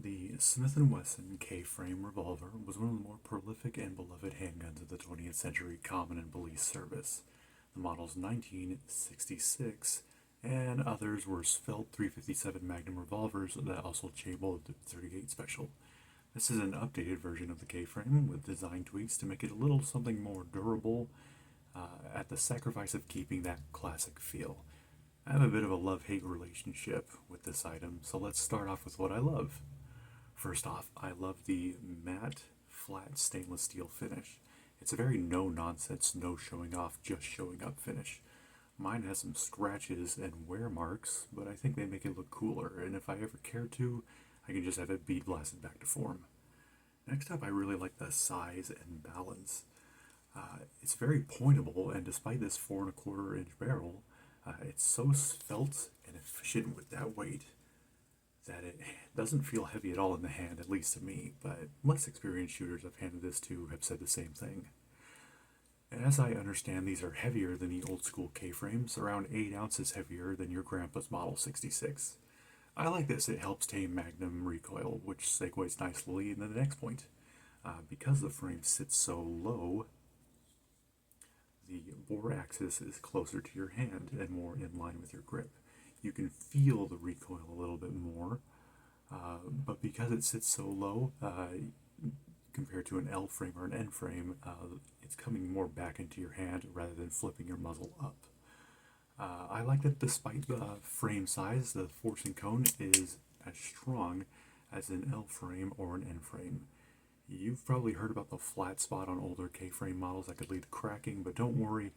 The Smith & Wesson K-frame revolver was one of the more prolific and beloved handguns of the 20th century common in police service. The model's 1966 and others were Svelte 357 Magnum revolvers that also chambered the 38 Special. This is an updated version of the K-frame with design tweaks to make it a little something more durable at the sacrifice of keeping that classic feel. I have a bit of a love-hate relationship with this item, so let's start off with what I love. First off, I love the matte, flat stainless steel finish. It's a very no-nonsense, no showing off, just showing up finish. Mine has some scratches and wear marks, but I think they make it look cooler, and if I ever care to, I can just have it bead blasted back to form. Next up, I really like the size and balance. It's very pointable, and despite this 4¼ inch barrel, it's so svelte and efficient with that weight that it doesn't feel heavy at all in the hand, at least to me, but less experienced shooters I've handed this to have said the same thing. As I understand, these are heavier than the old school K-frames, around 8 ounces heavier than your grandpa's Model 66. I like this, it helps tame Magnum recoil, which segues nicely into the next point. Because the frame sits so low, the bore axis is closer to your hand and more in line with your grip. You can feel the recoil a little bit more, but because it sits so low, compared to an L frame or an N frame, it's coming more back into your hand rather than flipping your muzzle up. I like that despite the frame size, the force and cone is as strong as an L frame or an N frame. You've probably heard about the flat spot on older K-frame models that could lead to cracking, but don't worry,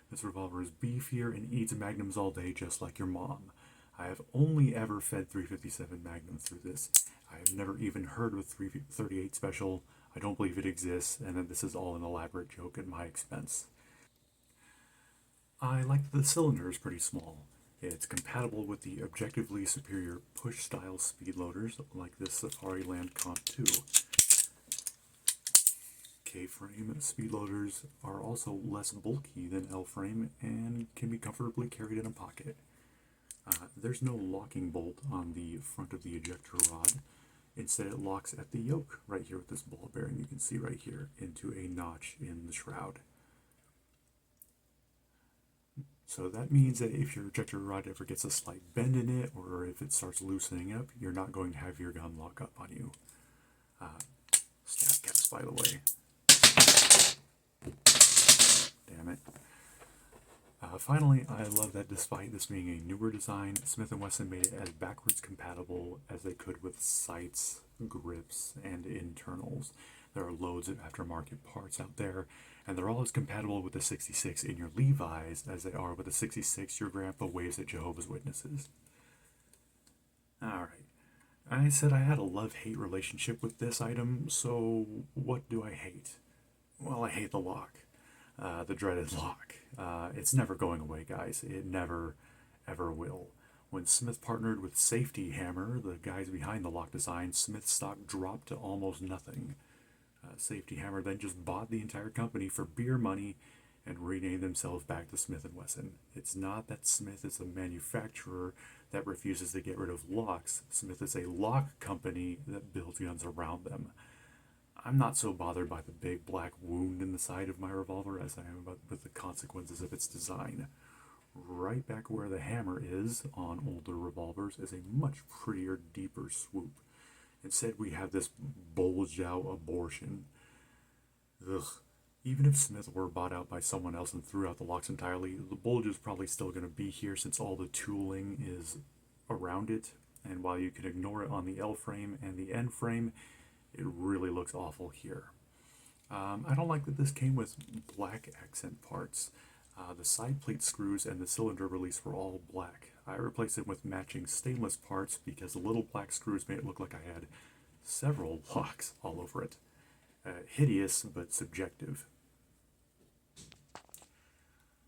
this revolver is beefier and eats Magnums all day just like your mom. I have only ever fed 357 Magnum through this. I have never even heard of 338 Special. I don't believe it exists, and that this is all an elaborate joke at my expense. I like that the cylinder is pretty small. It's compatible with the objectively superior push-style speed loaders like this Safari Land Comp 2. K-frame speed loaders are also less bulky than L-frame and can be comfortably carried in a pocket. There's no locking bolt on the front of the ejector rod. Instead, it locks at the yoke right here with this ball bearing you can see right here into a notch in the shroud. So that means that if your ejector rod ever gets a slight bend in it, or if it starts loosening up, you're not going to have your gun lock up on you. Stat caps, by the way. Damn it. Finally, I love that despite this being a newer design, Smith & Wesson made it as backwards compatible as they could with sights, grips, and internals. There are loads of aftermarket parts out there, and they're all as compatible with the 66 in your Levi's as they are with the 66 your grandpa waves at Jehovah's Witnesses. Alright, I said I had a love-hate relationship with this item, so what do I hate? Well, I hate the lock. The dreaded lock. It's never going away, guys. It never, ever will. When Smith partnered with Safety Hammer, the guys behind the lock design, Smith's stock dropped to almost nothing. Safety Hammer then just bought the entire company for beer money and renamed themselves back to Smith & Wesson. It's not that Smith is a manufacturer that refuses to get rid of locks. Smith is a lock company that builds guns around them. I'm not so bothered by the big black wound in the side of my revolver as I am with the consequences of its design. Right back where the hammer is on older revolvers is a much prettier, deeper swoop. Instead, we have this bulged out abortion. Ugh. Even if Smith were bought out by someone else and threw out the locks entirely, the bulge is probably still going to be here since all the tooling is around it. And while you can ignore it on the L frame and the N frame, it really looks awful here. I don't like that this came with black accent parts. The side plate screws and the cylinder release were all black. I replaced it with matching stainless parts because the little black screws made it look like I had several locks all over it. Hideous, but subjective.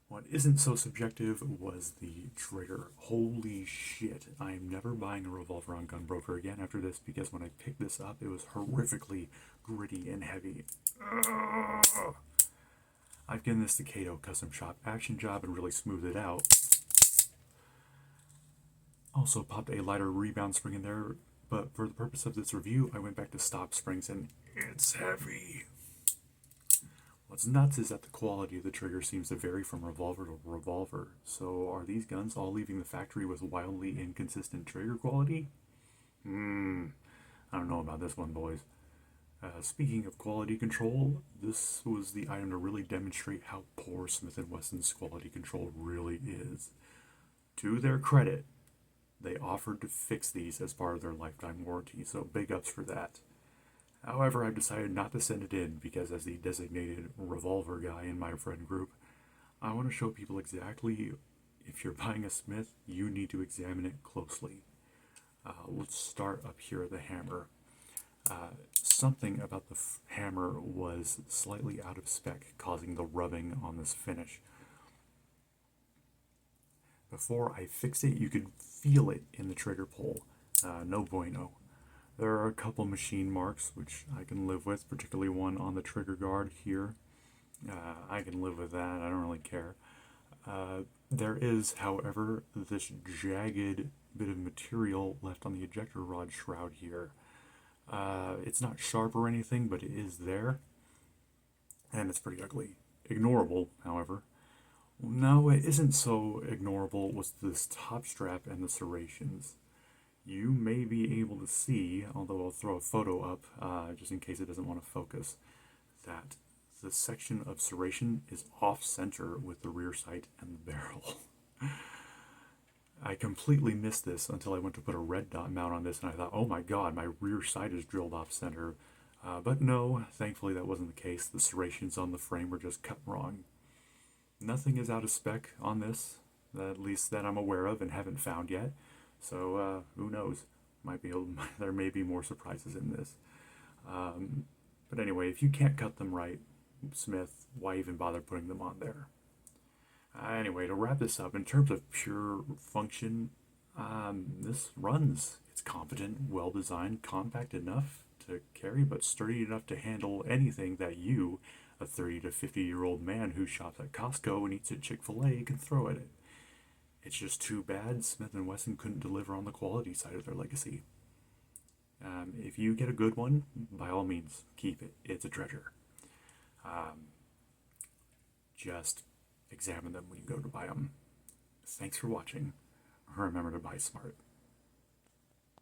What isn't so subjective was the trigger. Holy shit, I am never buying a revolver on Gunbroker again after this because when I picked this up, it was horrifically gritty and heavy. Ugh. I've given this to Kato Custom Shop Action Job and really smoothed it out. Also popped a lighter rebound spring in there But for the purpose of this review, I went back to Stop Springs, and it's heavy. What's nuts is that the quality of the trigger seems to vary from revolver to revolver. So are these guns all leaving the factory with wildly inconsistent trigger quality? I don't know about this one, boys. Speaking of quality control, this was the item to really demonstrate how poor Smith & Wesson's quality control really is. To their credit, they offered to fix these as part of their lifetime warranty, so big ups for that. However, I've decided not to send it in because, as the designated revolver guy in my friend group, I want to show people exactly if you're buying a Smith, you need to examine it closely. Let's start up here at the hammer. Something about the hammer was slightly out of spec, causing the rubbing on this finish. Before I fixed it, you could feel it in the trigger pull. No bueno. There are a couple machine marks, which I can live with, particularly one on the trigger guard here. I can live with that, I don't really care. There is, however, this jagged bit of material left on the ejector rod shroud here. It's not sharp or anything, but it is there, and it's pretty ugly. Ignorable, however. No, it isn't so ignorable was this top strap and the serrations. You may be able to see, although I'll throw a photo up just in case it doesn't want to focus, that the section of serration is off-center with the rear sight and the barrel. I completely missed this until I went to put a red dot mount on this, and I thought, oh my god, my rear sight is drilled off-center. But no, thankfully that wasn't the case. The serrations on the frame were just cut wrong. Nothing is out of spec on this, at least that I'm aware of and haven't found yet. So who knows? There may be more surprises in this. But anyway, if you can't cut them right, Smith, why even bother putting them on there? Anyway, to wrap this up, in terms of pure function, this runs. It's competent, well-designed, compact enough to carry, but sturdy enough to handle anything that you, a 30 to 50-year-old man who shops at Costco and eats at Chick-fil-A, can throw at it. It's just too bad Smith & Wesson couldn't deliver on the quality side of their legacy. If you get a good one, by all means, keep it. It's a treasure. Just examine them when you go to buy them. Thanks for watching. Remember to buy smart.